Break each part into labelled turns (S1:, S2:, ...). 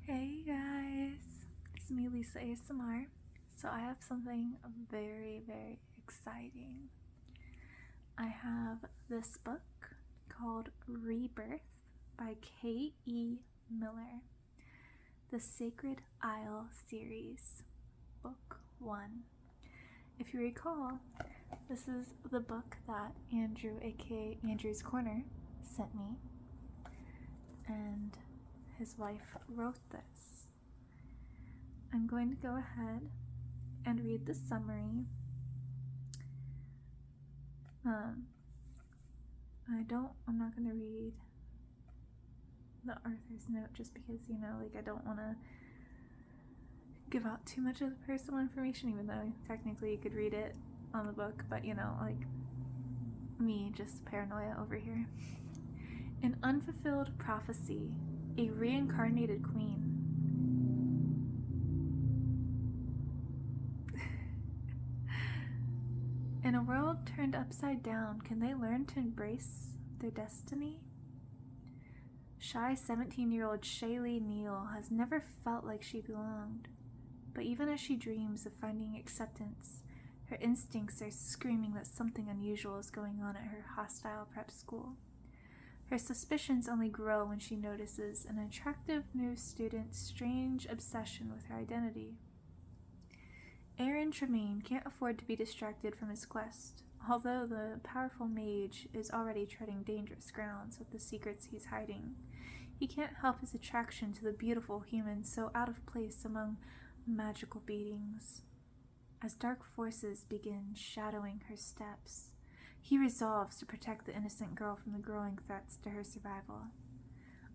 S1: Hey guys, it's me Lisa ASMR. So I have something very, very exciting. I have this book called Rebirth by K.E. Miller, the Sacred Isle series, book 1. If you recall, this is the book that Andrew, aka Andrew's Corner, sent me, and his wife wrote this. I'm going to go ahead and read the summary. I'm not going to read the author's note just because, I don't want to give out too much of the personal information, even though technically you could read it on the book, but me, just paranoia over here. An unfulfilled prophecy, a reincarnated queen. In a world turned upside down, can they learn to embrace their destiny? Shy 17-year-old Shaylee Neal has never felt like she belonged, but even as she dreams of finding acceptance, her instincts are screaming that something unusual is going on at her hostile prep school. Her suspicions only grow when she notices an attractive new student's strange obsession with her identity. Aaron Tremaine can't afford to be distracted from his quest, although the powerful mage is already treading dangerous grounds with the secrets he's hiding. He can't help his attraction to the beautiful human so out of place among magical beings. As dark forces begin shadowing her steps, he resolves to protect the innocent girl from the growing threats to her survival.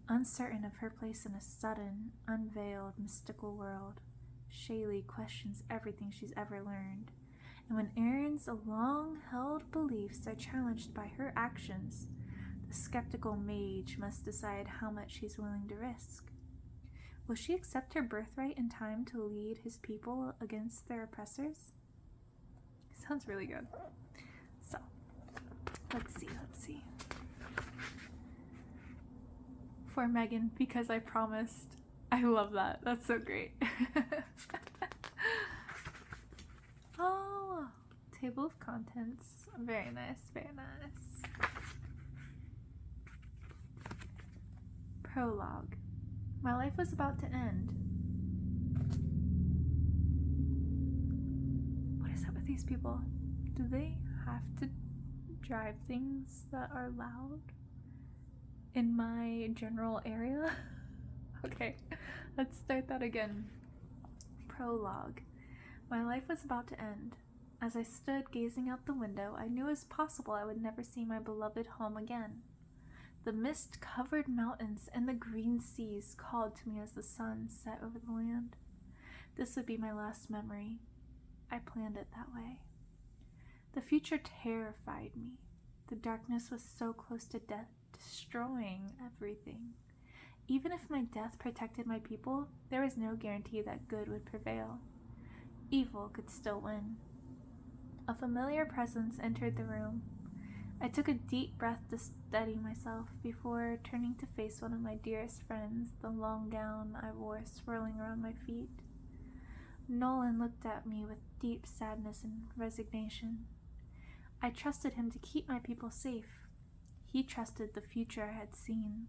S1: Uncertain of her place in a sudden, unveiled, mystical world, Shaylee questions everything she's ever learned, and when Aaron's long-held beliefs are challenged by her actions, the skeptical mage must decide how much she's willing to risk. Will she accept her birthright in time to lead his people against their oppressors? Sounds really good. So, let's see. For Megan, because I promised. I love that. That's so great. Oh, table of contents. Very nice, very nice. Prologue. My life was about to end. What is up with these people? Do they have to drive things that are loud in my general area? Okay, let's start that again. Prologue. My life was about to end. As I stood gazing out the window, I knew it was possible I would never see my beloved home again. The mist-covered mountains and the green seas called to me as the sun set over the land. This would be my last memory. I planned it that way. The future terrified me. The darkness was so close to death, destroying everything. Even if my death protected my people, there was no guarantee that good would prevail. Evil could still win. A familiar presence entered the room. I took a deep breath to steady myself before turning to face one of my dearest friends, the long gown I wore swirling around my feet. Nolan looked at me with deep sadness and resignation. I trusted him to keep my people safe. He trusted the future I had seen.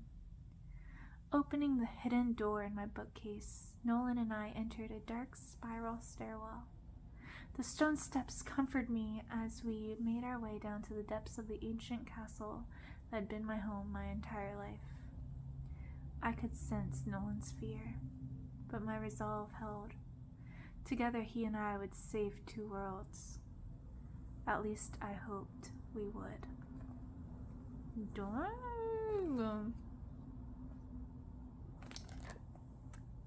S1: Opening the hidden door in my bookcase, Nolan and I entered a dark spiral stairwell. The stone steps comforted me as we made our way down to the depths of the ancient castle that had been my home my entire life. I could sense Nolan's fear, but my resolve held. Together he and I would save 2 worlds. At least I hoped we would.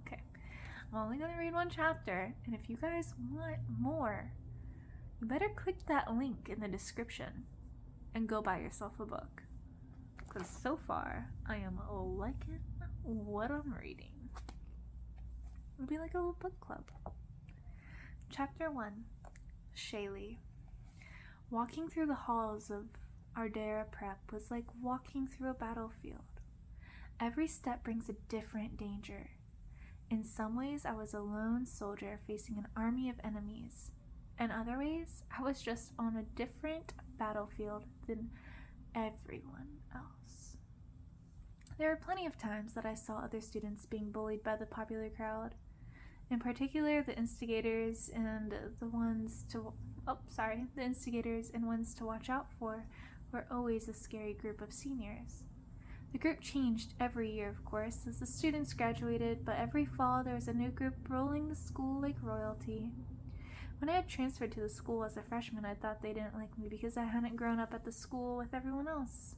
S1: Okay, I'm only going to read 1 chapter, and if you guys want more, you better click that link in the description and go buy yourself a book. Because so far, I am liking what I'm reading. It'll be like a little book club. Chapter 1, Shaylee. Walking through the halls of Ardera Prep was like walking through a battlefield. Every step brings a different danger. In some ways, I was a lone soldier facing an army of enemies. In other ways, I was just on a different battlefield than everyone else. There were plenty of times that I saw other students being bullied by the popular crowd. In particular, the instigators and ones to watch out for were always a scary group of seniors. The group changed every year, of course, as the students graduated, but every fall there was a new group ruling the school like royalty. When I had transferred to the school as a freshman, I thought they didn't like me because I hadn't grown up at the school with everyone else.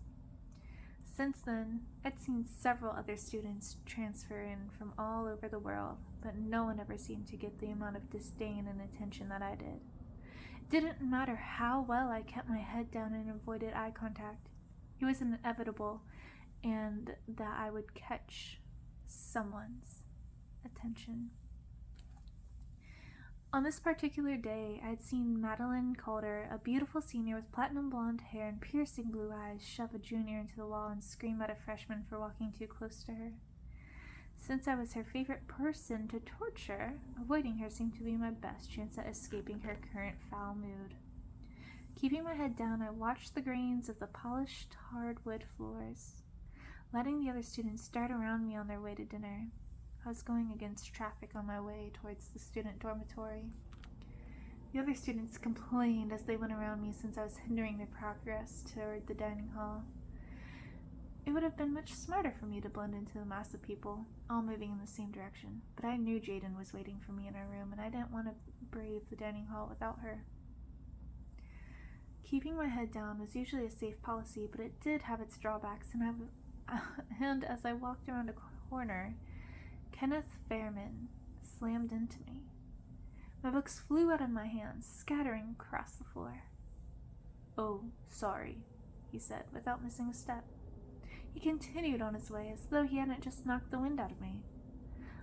S1: Since then, I'd seen several other students transfer in from all over the world, but no one ever seemed to get the amount of disdain and attention that I did. It didn't matter how well I kept my head down and avoided eye contact. It was inevitable, and that I would catch someone's attention. On this particular day, I had seen Madeline Calder, a beautiful senior with platinum blonde hair and piercing blue eyes, shove a junior into the wall and scream at a freshman for walking too close to her. Since I was her favorite person to torture, avoiding her seemed to be my best chance at escaping her current foul mood. Keeping my head down, I watched the grains of the polished hardwood floors, letting the other students dart around me on their way to dinner. I was going against traffic on my way towards the student dormitory. The other students complained as they went around me since I was hindering their progress toward the dining hall. It would have been much smarter for me to blend into the mass of people, all moving in the same direction, but I knew Jaden was waiting for me in her room, and I didn't want to brave the dining hall without her. Keeping my head down was usually a safe policy, but it did have its drawbacks, and as I walked around a corner, Kenneth Fairman slammed into me. My books flew out of my hands, scattering across the floor. "Oh, sorry," he said, without missing a step. He continued on his way as though he hadn't just knocked the wind out of me.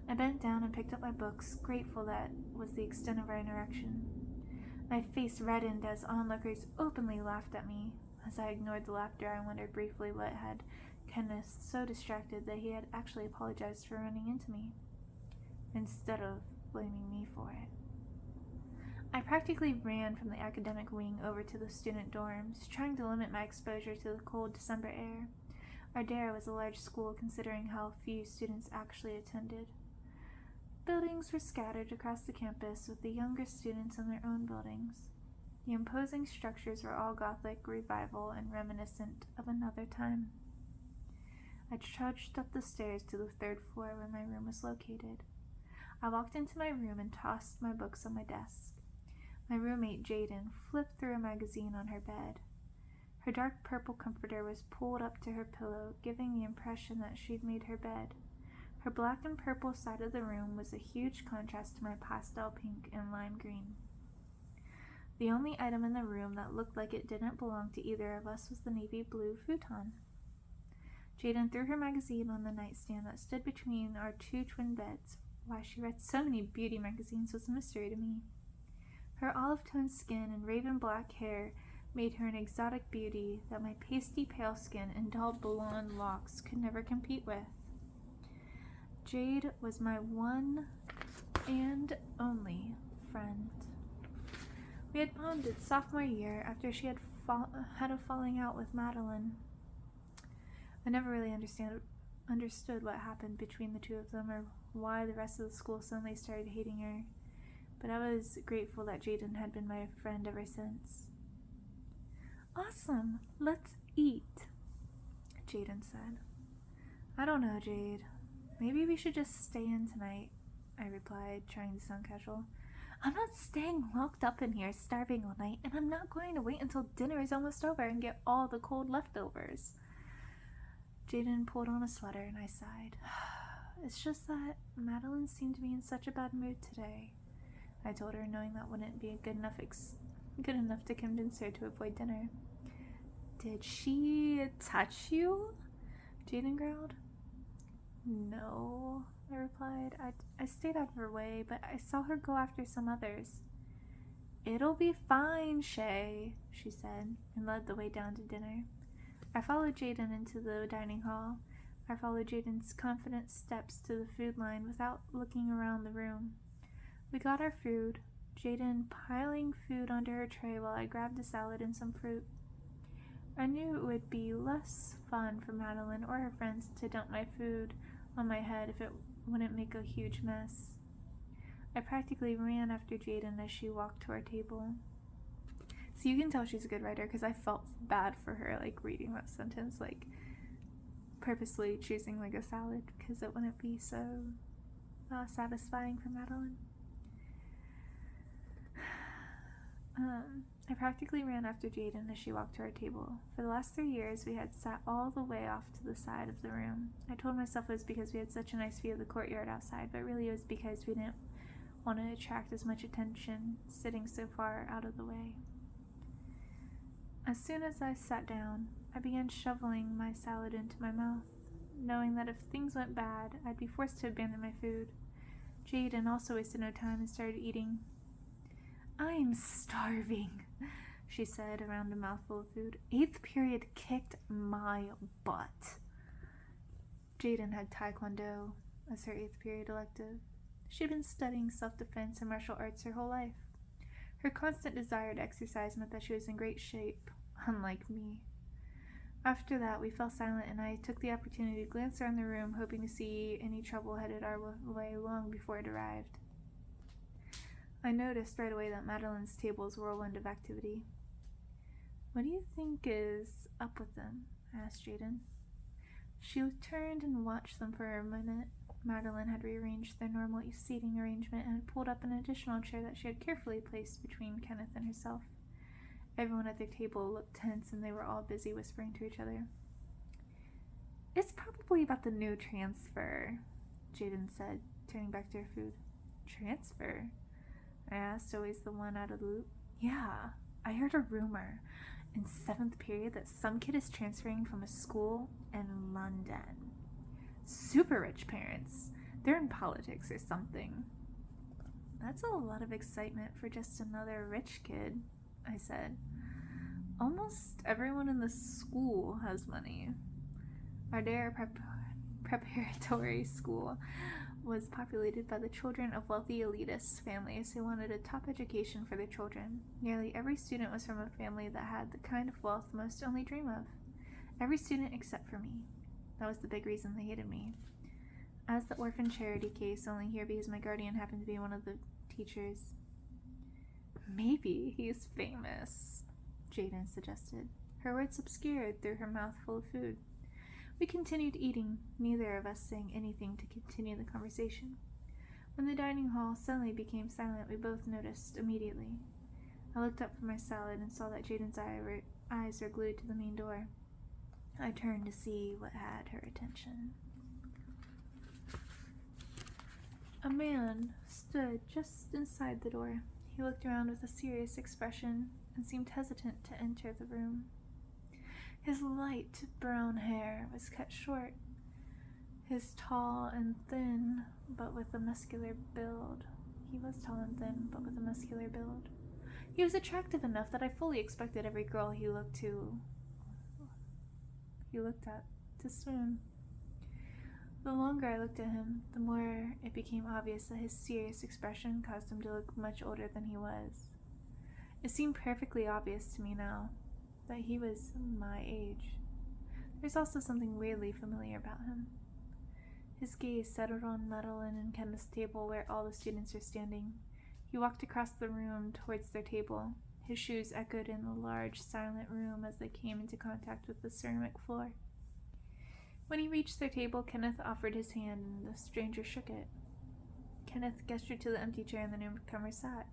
S1: I bent down and picked up my books, grateful that was the extent of our interaction. My face reddened as onlookers openly laughed at me. As I ignored the laughter, I wondered briefly what had Kenneth so distracted that he had actually apologized for running into me, instead of blaming me for it. I practically ran from the academic wing over to the student dorms, trying to limit my exposure to the cold December air. Ardera was a large school considering how few students actually attended. Buildings were scattered across the campus, with the younger students in their own buildings. The imposing structures were all Gothic revival and reminiscent of another time. I trudged up the stairs to the third floor where my room was located. I walked into my room and tossed my books on my desk. My roommate, Jaden, flipped through a magazine on her bed. Her dark purple comforter was pulled up to her pillow, giving the impression that she'd made her bed. Her black and purple side of the room was a huge contrast to my pastel pink and lime green. The only item in the room that looked like it didn't belong to either of us was the navy blue futon. Jaden threw her magazine on the nightstand that stood between our two twin beds. Why she read so many beauty magazines was a mystery to me. Her olive-toned skin and raven black hair made her an exotic beauty that my pasty pale skin and dull blonde locks could never compete with. Jade was my one and only friend. We had bonded sophomore year after she had a falling out with Madeline. I never really understood what happened between the two of them or why the rest of the school suddenly started hating her, but I was grateful that Jaden had been my friend ever since. "Awesome, let's eat," Jaden said. "I don't know, Jade. Maybe we should just stay in tonight," I replied, trying to sound casual. "I'm not staying locked up in here starving all night, and I'm not going to wait until dinner is almost over and get all the cold leftovers." Jaden pulled on a sweater and I sighed. "It's just that Madeline seemed to be in such a bad mood today," I told her, knowing that wouldn't be good enough to convince her to avoid dinner. "Did she touch you?" Jaden growled. "No," I replied. I stayed out of her way, but I saw her go after some others." "It'll be fine, Shay," she said, and led the way down to dinner. I followed Jaden into the dining hall. I followed Jaden's confident steps to the food line without looking around the room. We got our food, Jaden piling food onto her tray while I grabbed a salad and some fruit. I knew it would be less fun for Madeline or her friends to dump my food on my head if it wouldn't make a huge mess. I practically ran after Jaden as she walked to our table. So you can tell she's a good writer because I felt bad for her, reading that sentence, purposely choosing, a salad because it wouldn't be so satisfying for Madeline. I practically ran after Jaden as she walked to our table. For the last 3 years, we had sat all the way off to the side of the room. I told myself it was because we had such a nice view of the courtyard outside, but really it was because we didn't want to attract as much attention sitting so far out of the way. As soon as I sat down, I began shoveling my salad into my mouth, knowing that if things went bad, I'd be forced to abandon my food. Jaden also wasted no time and started eating. "I'm starving," she said around a mouthful of food. 8th period kicked my butt. Jaden had Taekwondo as her 8th period elective. She'd been studying self-defense and martial arts her whole life. Her constant desire to exercise meant that she was in great shape, unlike me. After that, we fell silent, and I took the opportunity to glance around the room, hoping to see any trouble headed our way long before it arrived. I noticed right away that Madeline's table was a whirlwind of activity. "What do you think is up with them?" I asked Jaden. She turned and watched them for a minute. Madeline had rearranged their normal seating arrangement and had pulled up an additional chair that she had carefully placed between Kenneth and herself. Everyone at their table looked tense, and they were all busy whispering to each other. "It's probably about the new transfer," Jaden said, turning back to her food. "Transfer?" I asked, always the one out of the loop. "Yeah, I heard a rumor in 7th period that some kid is transferring from a school in London. Super rich parents. They're in politics or something." "That's a lot of excitement for just another rich kid," I said. "Almost everyone in the school has money." Our Dare preparatory school was populated by the children of wealthy elitist families who wanted a top education for their children. Nearly every student was from a family that had the kind of wealth most only dream of. Every student except for me. That was the big reason they hated me. I was the orphan charity case, only here because my guardian happened to be one of the teachers. "Maybe he's famous," Jaden suggested. Her words obscured through her mouth full of food. We continued eating, neither of us saying anything to continue the conversation. When the dining hall suddenly became silent, we both noticed immediately. I looked up from my salad and saw that Jaden's eyes were glued to the main door. I turned to see what had her attention. A man stood just inside the door. He looked around with a serious expression and seemed hesitant to enter the room. His light brown hair was cut short. His tall and thin, but with a muscular build. He was tall and thin, but with a muscular build. He was attractive enough that I fully expected every girl he looked at to swoon. The longer I looked at him, the more it became obvious that his serious expression caused him to look much older than he was. It seemed perfectly obvious to me now that he was my age. There's also something weirdly familiar about him. His gaze settled on Madeline and Kenneth's table where all the students were standing. He walked across the room towards their table. His shoes echoed in the large, silent room as they came into contact with the ceramic floor. When he reached their table, Kenneth offered his hand and the stranger shook it. Kenneth gestured to the empty chair and the newcomer sat.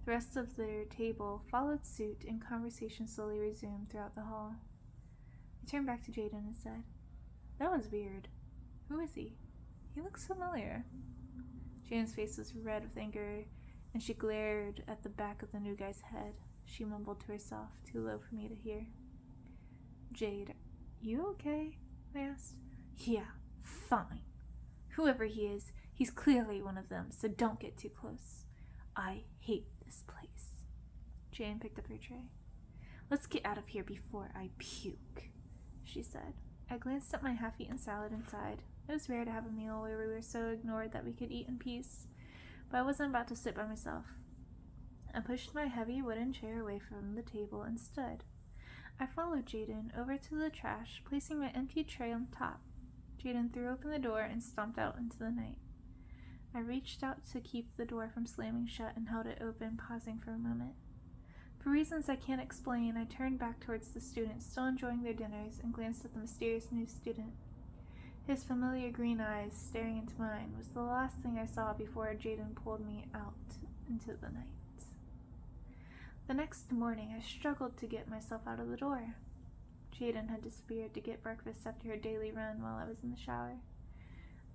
S1: The rest of their table followed suit and conversation slowly resumed throughout the hall. I turned back to Jaden and said, "That was weird. Who is he? He looks familiar." Jaden's face was red with anger, and she glared at the back of the new guy's head. She mumbled to herself, too low for me to hear. "Jade, you okay?" I asked. "Yeah, fine. Whoever he is, he's clearly one of them, so don't get too close. I hate this place." Jane picked up her tray. "Let's get out of here before I puke," she said. I glanced at my half-eaten salad inside. It was rare to have a meal where we were so ignored that we could eat in peace, but I wasn't about to sit by myself. I pushed my heavy wooden chair away from the table and stood. I followed Jaden over to the trash, placing my empty tray on top. Jaden threw open the door and stomped out into the night. I reached out to keep the door from slamming shut and held it open, pausing for a moment. For reasons I can't explain, I turned back towards the students, still enjoying their dinners, and glanced at the mysterious new student. His familiar green eyes staring into mine was the last thing I saw before Jaden pulled me out into the night. The next morning, I struggled to get myself out of the door. Jaden had disappeared to get breakfast after her daily run while I was in the shower.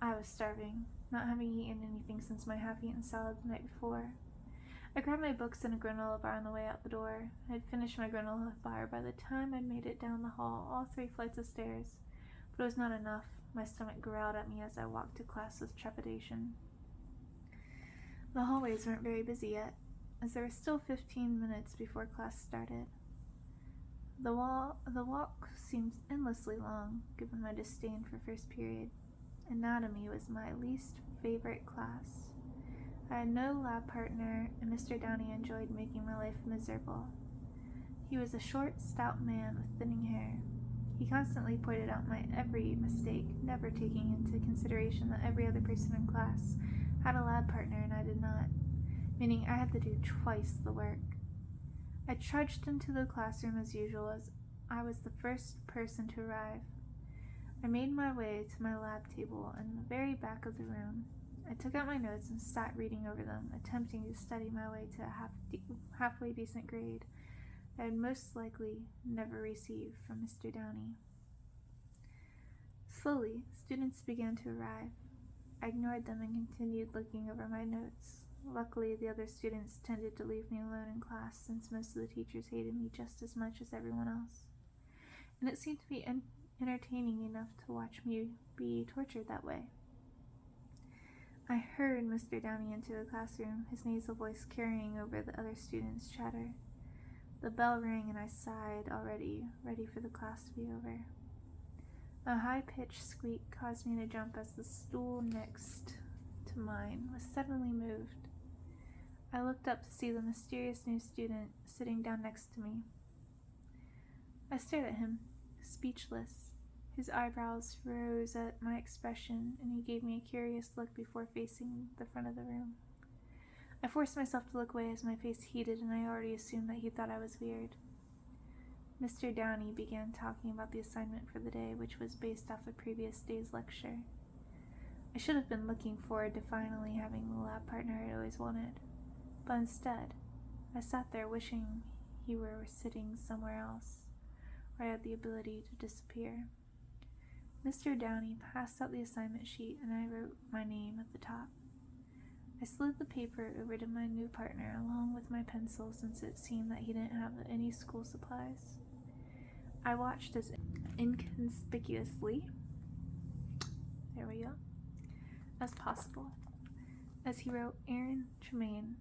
S1: I was starving, not having eaten anything since my half-eaten salad the night before. I grabbed my books and a granola bar on the way out the door. I had finished my granola bar by the time I'd made it down the hall, all 3 flights of stairs. But it was not enough. My stomach growled at me as I walked to class with trepidation. The hallways weren't very busy yet, as there were still 15 minutes before class started. The walk seemed endlessly long, given my disdain for first period. Anatomy was my least favorite class. I had no lab partner, and Mr. Downey enjoyed making my life miserable. He was a short, stout man with thinning hair. He constantly pointed out my every mistake, never taking into consideration that every other person in class had a lab partner and I did not, meaning I had to do twice the work. I trudged into the classroom as usual, as I was the first person to arrive. I made my way to my lab table in the very back of the room. I took out my notes and sat reading over them, attempting to study my way to a halfway decent grade that I'd most likely never receive from Mr. Downey. Slowly, students began to arrive. I ignored them and continued looking over my notes. Luckily, the other students tended to leave me alone in class, since most of the teachers hated me just as much as everyone else. And it seemed to be entertaining enough to watch me be tortured that way. I heard Mr. Downey enter the classroom, his nasal voice carrying over the other students' chatter. The bell rang and I sighed already, ready for the class to be over. A high-pitched squeak caused me to jump as the stool next to mine was suddenly moved. I looked up to see the mysterious new student sitting down next to me. I stared at him, speechless. His eyebrows rose at my expression, and he gave me a curious look before facing the front of the room. I forced myself to look away as my face heated, and I already assumed that he thought I was weird. Mr. Downey began talking about the assignment for the day, which was based off the previous day's lecture. I should have been looking forward to finally having the lab partner I'd always wanted, but instead, I sat there wishing he were sitting somewhere else, where I had the ability to disappear. Mr. Downey passed out the assignment sheet, and I wrote my name at the top. I slid the paper over to my new partner along with my pencil, since it seemed that he didn't have any school supplies. I watched as inconspicuously, as possible, as he wrote Aaron Tremaine.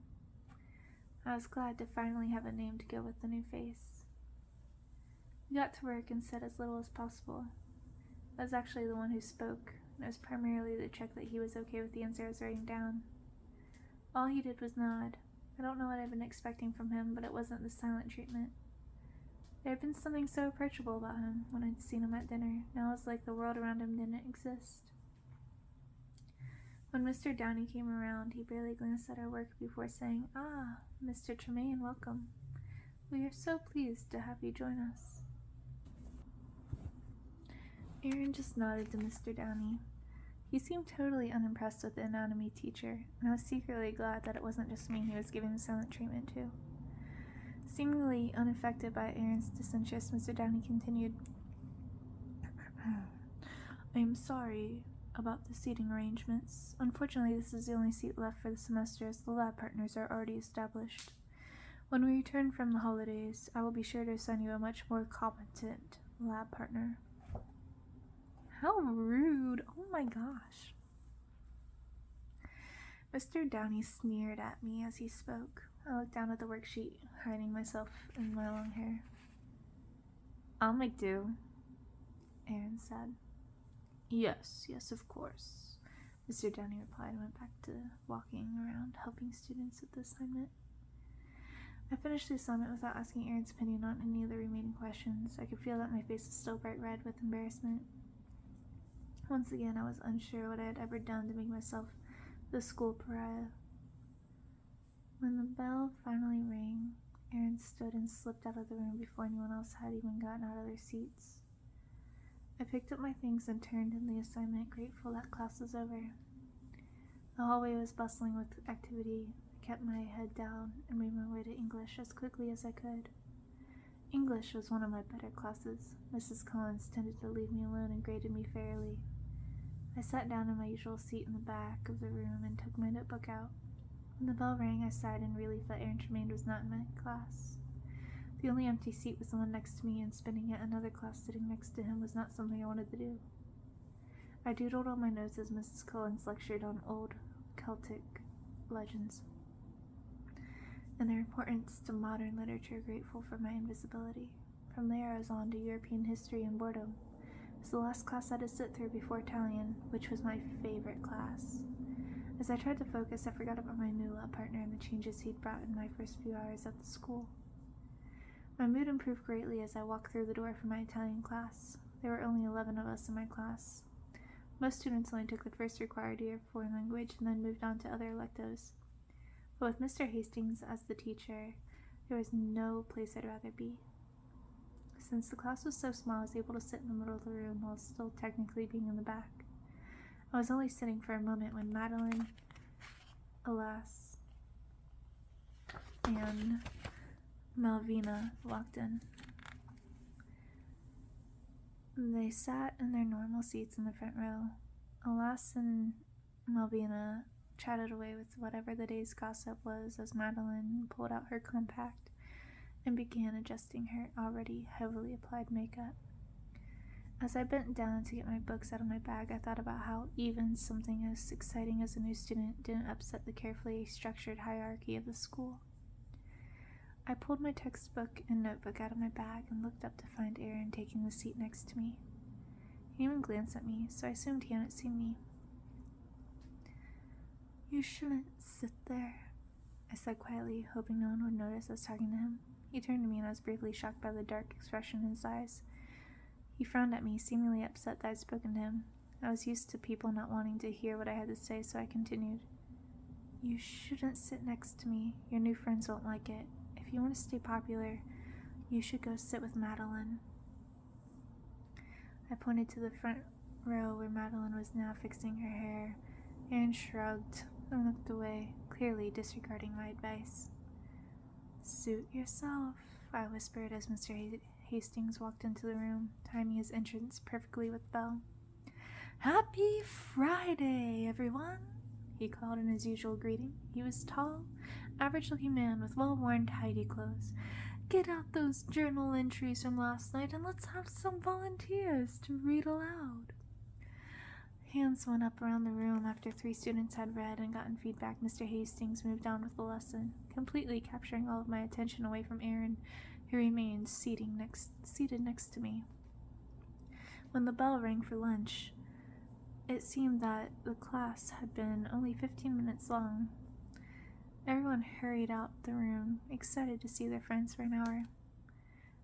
S1: I was glad to finally have a name to go with the new face. We got to work and said as little as possible. I was actually the one who spoke, and it was primarily to check that he was okay with the answer I was writing down. All he did was nod. I don't know what I'd been expecting from him, but it wasn't the silent treatment. There had been something so approachable about him when I'd seen him at dinner. Now it was like the world around him didn't exist. When Mr. Downey came around, he barely glanced at our work before saying, "Ah, Mr. Tremaine, welcome. We are so pleased to have you join us." Aaron just nodded to Mr. Downey. He seemed totally unimpressed with the anatomy teacher, and I was secretly glad that it wasn't just me he was giving the silent treatment to. Seemingly unaffected by Aaron's disinterest, Mr. Downey continued, "I am sorry about the seating arrangements. Unfortunately, this is the only seat left for the semester, as the lab partners are already established. When we return from the holidays, I will be sure to assign you a much more competent lab partner." How rude! Oh my gosh. Mr. Downey sneered at me as he spoke. I looked down at the worksheet, hiding myself in my long hair. "I'll make do." Aaron said. Yes, of course, Mr. Downey replied and went back to walking around, helping students with the assignment. I finished the assignment without asking Aaron's opinion on any of the remaining questions. I could feel that my face was still bright red with embarrassment. Once again, I was unsure what I had ever done to make myself the school pariah. When the bell finally rang, Aaron stood and slipped out of the room before anyone else had even gotten out of their seats. I picked up my things and turned in the assignment, grateful that class was over. The hallway was bustling with activity. I kept my head down and made my way to English as quickly as I could. English was one of my better classes. Mrs. Collins tended to leave me alone and graded me fairly. I sat down in my usual seat in the back of the room and took my notebook out. When the bell rang, I sighed in relief that Aaron Tremaine was not in my class. The only empty seat was the one next to me, and spending yet another class sitting next to him was not something I wanted to do. I doodled on my notes as Mrs. Collins lectured on old Celtic legends and their importance to modern literature, grateful for my invisibility. From there, I was on to European history and boredom. It was the last class I had to sit through before Italian, which was my favorite class. As I tried to focus, I forgot about my new lab partner and the changes he'd brought in my first few hours at the school. My mood improved greatly as I walked through the door for my Italian class. There were only 11 of us in my class. Most students only took the first required year of foreign language and then moved on to other electives. But with Mr. Hastings as the teacher, there was no place I'd rather be. Since the class was so small, I was able to sit in the middle of the room while still technically being in the back. I was only sitting for a moment when Madeline, Alas, and Malvina walked in. They sat in their normal seats in the front row. Alas and Malvina chatted away with whatever the day's gossip was as Madeline pulled out her compact and began adjusting her already heavily applied makeup. As I bent down to get my books out of my bag, I thought about how even something as exciting as a new student didn't upset the carefully structured hierarchy of the school. I pulled my textbook and notebook out of my bag and looked up to find Aaron taking the seat next to me. He didn't even glance at me, so I assumed he hadn't seen me. "You shouldn't sit there," I said quietly, hoping no one would notice I was talking to him. He turned to me and I was briefly shocked by the dark expression in his eyes. He frowned at me, seemingly upset that I'd spoken to him. I was used to people not wanting to hear what I had to say, so I continued. "You shouldn't sit next to me. Your new friends won't like it. If you want to stay popular, you should go sit with Madeline." I pointed to the front row where Madeline was now fixing her hair. Aaron shrugged and looked away, clearly disregarding my advice. "Suit yourself," I whispered as Mr. Hastings walked into the room, timing his entrance perfectly with the bell. "Happy Friday, everyone," he called in his usual greeting. He was tall, average-looking man with well-worn, tidy clothes. "Get out those journal entries from last night and let's have some volunteers to read aloud." Hands went up around the room after 3 students had read and gotten feedback. Mr. Hastings moved on with the lesson, completely capturing all of my attention away from Aaron, who remained seated next to me. When the bell rang for lunch, it seemed that the class had been only 15 minutes long. Everyone hurried out the room, excited to see their friends for an hour.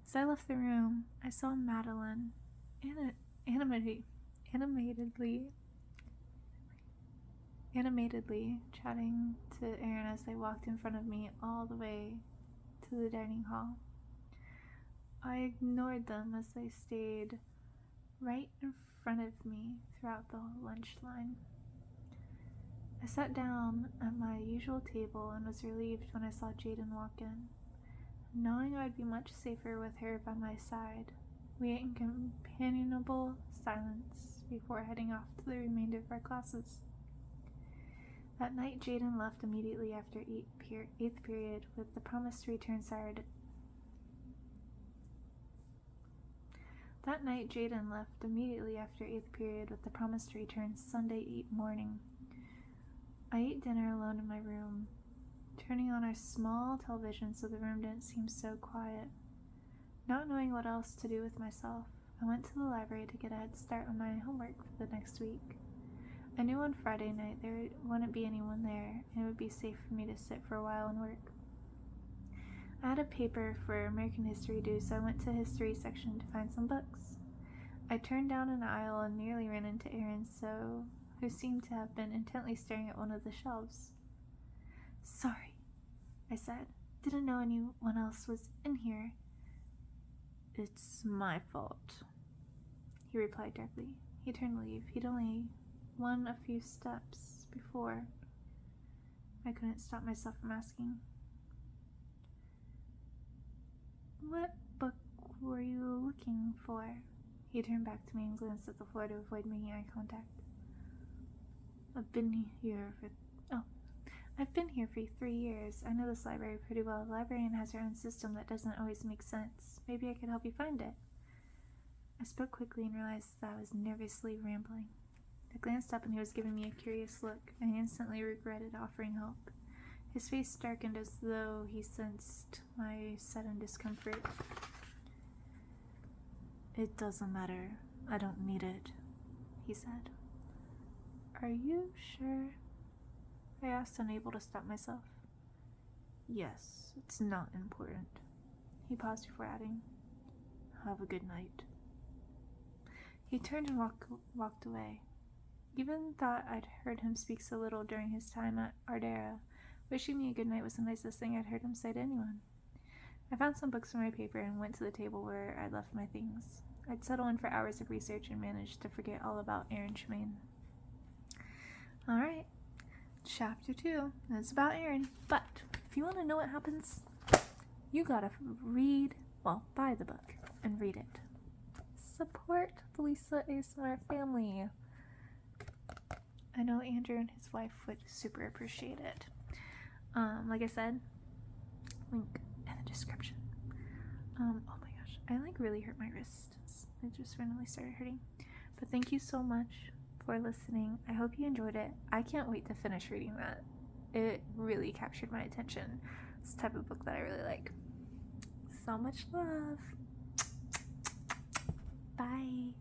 S1: As I left the room, I saw Madeline animatedly chatting to Aaron as they walked in front of me all the way to the dining hall. I ignored them as they stayed right in front of me throughout the lunch line. I sat down at my usual table and was relieved when I saw Jaden walk in. Knowing I'd be much safer with her by my side, we ate in companionable silence before heading off to the remainder of our classes. That night, Jaden left immediately after 8th period with the promise to return Sunday morning. I ate dinner alone in my room, turning on our small television so the room didn't seem so quiet. Not knowing what else to do with myself, I went to the library to get a head start on my homework for the next week. I knew on Friday night there wouldn't be anyone there, and it would be safe for me to sit for a while and work. I had a paper for American history due, so I went to the history section to find some books. I turned down an aisle and nearly ran into Aaron, who seemed to have been intently staring at one of the shelves. "Sorry," I said. "Didn't know anyone else was in here." "It's my fault," he replied darkly. He turned to leave. He'd only won a few steps before. I couldn't stop myself from asking, "What book were you looking for?" He turned back to me and glanced at the floor to avoid making eye contact. I've been here for 3 years. I know this library pretty well. The librarian has her own system that doesn't always make sense. Maybe I could help you find it." I spoke quickly and realized that I was nervously rambling. I glanced up and he was giving me a curious look. I instantly regretted offering help. His face darkened as though he sensed my sudden discomfort. "It doesn't matter. I don't need it," he said. "Are you sure?" I asked, unable to stop myself. "Yes, it's not important." He paused before adding, "Have a good night." He turned and walked away. Even thought I'd heard him speak so little during his time at Ardera. Wishing me a good night was the nicest thing I'd heard him say to anyone. I found some books for my paper and went to the table where I'd left my things. I'd settle in for hours of research and managed to forget all about Aaron Tremaine. Alright, Chapter 2. It's about Aaron. But if you want to know what happens, you gotta buy the book and read it. Support the Lisa ASMR family. I know Andrew and his wife would super appreciate it. Like I said, link in the description. Oh my gosh, I really hurt my wrist. It just randomly started hurting. But thank you so much for listening. I hope you enjoyed it. I can't wait to finish reading that. It really captured my attention. It's the type of book that I really like. So much love. Bye.